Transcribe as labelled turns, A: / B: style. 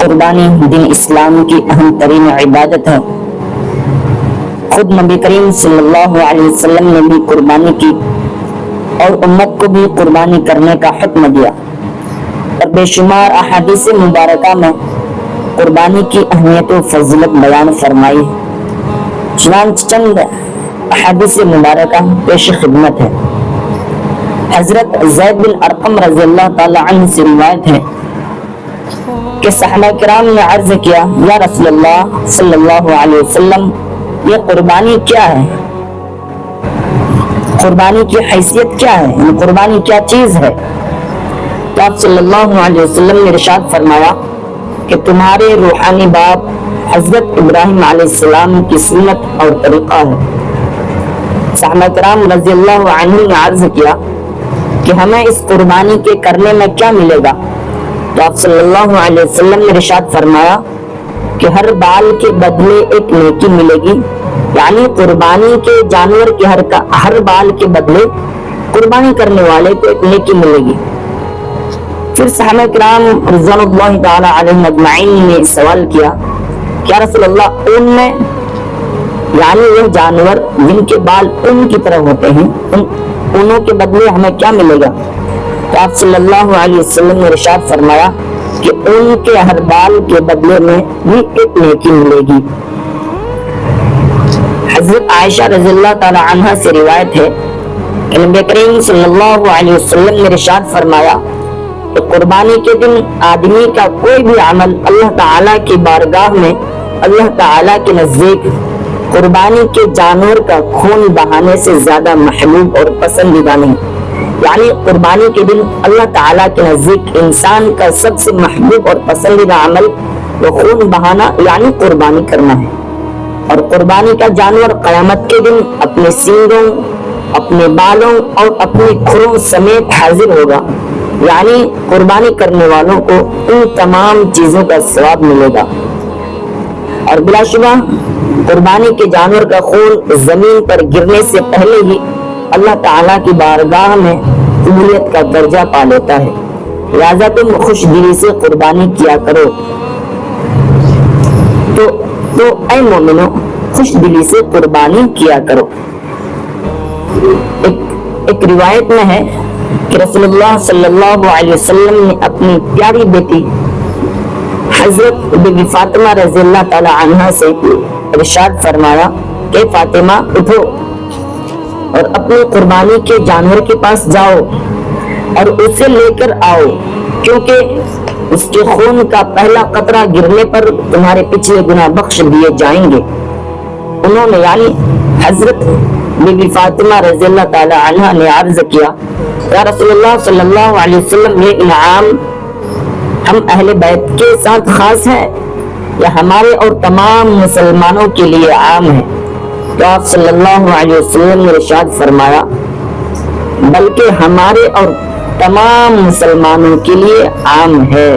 A: قربانی دین اسلام کی اہم ترین عبادت ہے۔ خود نبی کریم صلی اللہ علیہ وسلم نے بھی قربانی کی اور امت کو بھی قربانی کرنے کا حکم دیا، اور بے شمار احادیث مبارکہ میں قربانی کی اہمیت و فضیلت بیان فرمائی ہے۔ چنانچہ چند احادیث مبارکہ پیش خدمت ہے۔ حضرت زید بن ارقم رضی اللہ تعالی عنہ سے روایت ہے کہ صحابہ کرام نے عرض کیا، یا رسول اللہ صلی اللہ علیہ وسلم، یہ قربانی کیا ہے؟ قربانی کی حیثیت کیا ہے؟ یہ قربانی کیا چیز ہے؟ تو آپ صلی اللہ علیہ وسلم نے ارشاد فرمایا کہ تمہارے روحانی باپ حضرت ابراہیم علیہ السلام کی سنت اور طریقہ ہے۔ صحابہ کرام رضی اللہ عنہ نے عرض کیا کہ ہمیں اس قربانی کے کرنے میں کیا ملے گا؟ تو آپ صلی اللہ علیہ وسلم نے ارشاد فرمایا کہ ہر بال کے بدلے ایک نیکی ملے گی، یعنی قربانی کے جانور کے ہر بال کے بدلے قربانی کرنے والے کو ایک نیکی ملے گی۔ پھر صحابہ کرام رضوان اللہ تعالی علیہم اجمعین نے سوال کیا، کیا رسول اللہ اون میں، یعنی وہ جانور جن کے بال اون کی طرح ہوتے ہیں، ان اونوں کے بدلے ہمیں کیا ملے گا؟ تو آپ صلی اللہ علیہ وسلم نے ارشاد فرمایا کہ ان کے ہر بال کے بدلے میں بھی ایک نیکی ملے گی۔ حضرت عائشہ رضی اللہ تعالی عنہا سے روایت ہے کہ نبی کریم صلی اللہ علیہ وسلم نے ارشاد فرمایا کہ قربانی کے دن آدمی کا کوئی بھی عمل اللہ تعالیٰ کی بارگاہ میں، اللہ تعالیٰ کے نزدیک قربانی کے جانور کا خون بہانے سے زیادہ محبوب اور پسندیدہ نہیں۔ یعنی قربانی کے دن اللہ تعالیٰ کے نزدیک انسان کا سب سے محبوب اور پسندیدہ عمل وہ خون بہانا یعنی قربانی کرنا ہے، اور قربانی کا جانور قیامت کے دن اپنے سینگوں، اپنے بالوں اور اپنے کھروں سمیت حاضر ہوگا، یعنی قربانی کرنے والوں کو ان تمام چیزوں کا ثواب ملے گا۔ اور بلا شبہ قربانی کے جانور کا خون زمین پر گرنے سے پہلے ہی اللہ تعالیٰ کی بارگاہ میں قبولیت کا درجہ پا لیتا ہے، لہذا تم خوش دلی سے قربانی کیا کرو۔ تو اے مومنو، خوش دلی سے قربانی کیا کرو۔ ایک روایت میں ہے کہ رسول اللہ صلی اللہ علیہ وسلم نے اپنی پیاری بیٹی حضرت بی فاطمہ رضی اللہ تعالی عنہا سے ارشاد فرمایا کہ فاطمہ اٹھو اور اپنی قربانی کے جانور کے پاس جاؤ اور اسے لے کر آؤ، کیونکہ اس کے خون کا پہلا قطرہ گرنے پر تمہارے پچھلے گناہ بخش دیے جائیں گے۔ انہوں نے یعنی حضرت بی فاطمہ رضی اللہ تعالی عنہا نے عرض کیا، یا رسول اللہ صلی اللہ علیہ وسلم، یہ انعام ہم اہل بیت کے ساتھ خاص ہے یا ہمارے اور تمام مسلمانوں کے لیے عام ہے؟ تو آپ صلی اللہ علیہ وسلم نے ارشاد فرمایا، بلکہ ہمارے اور تمام مسلمانوں کے لیے عام ہے۔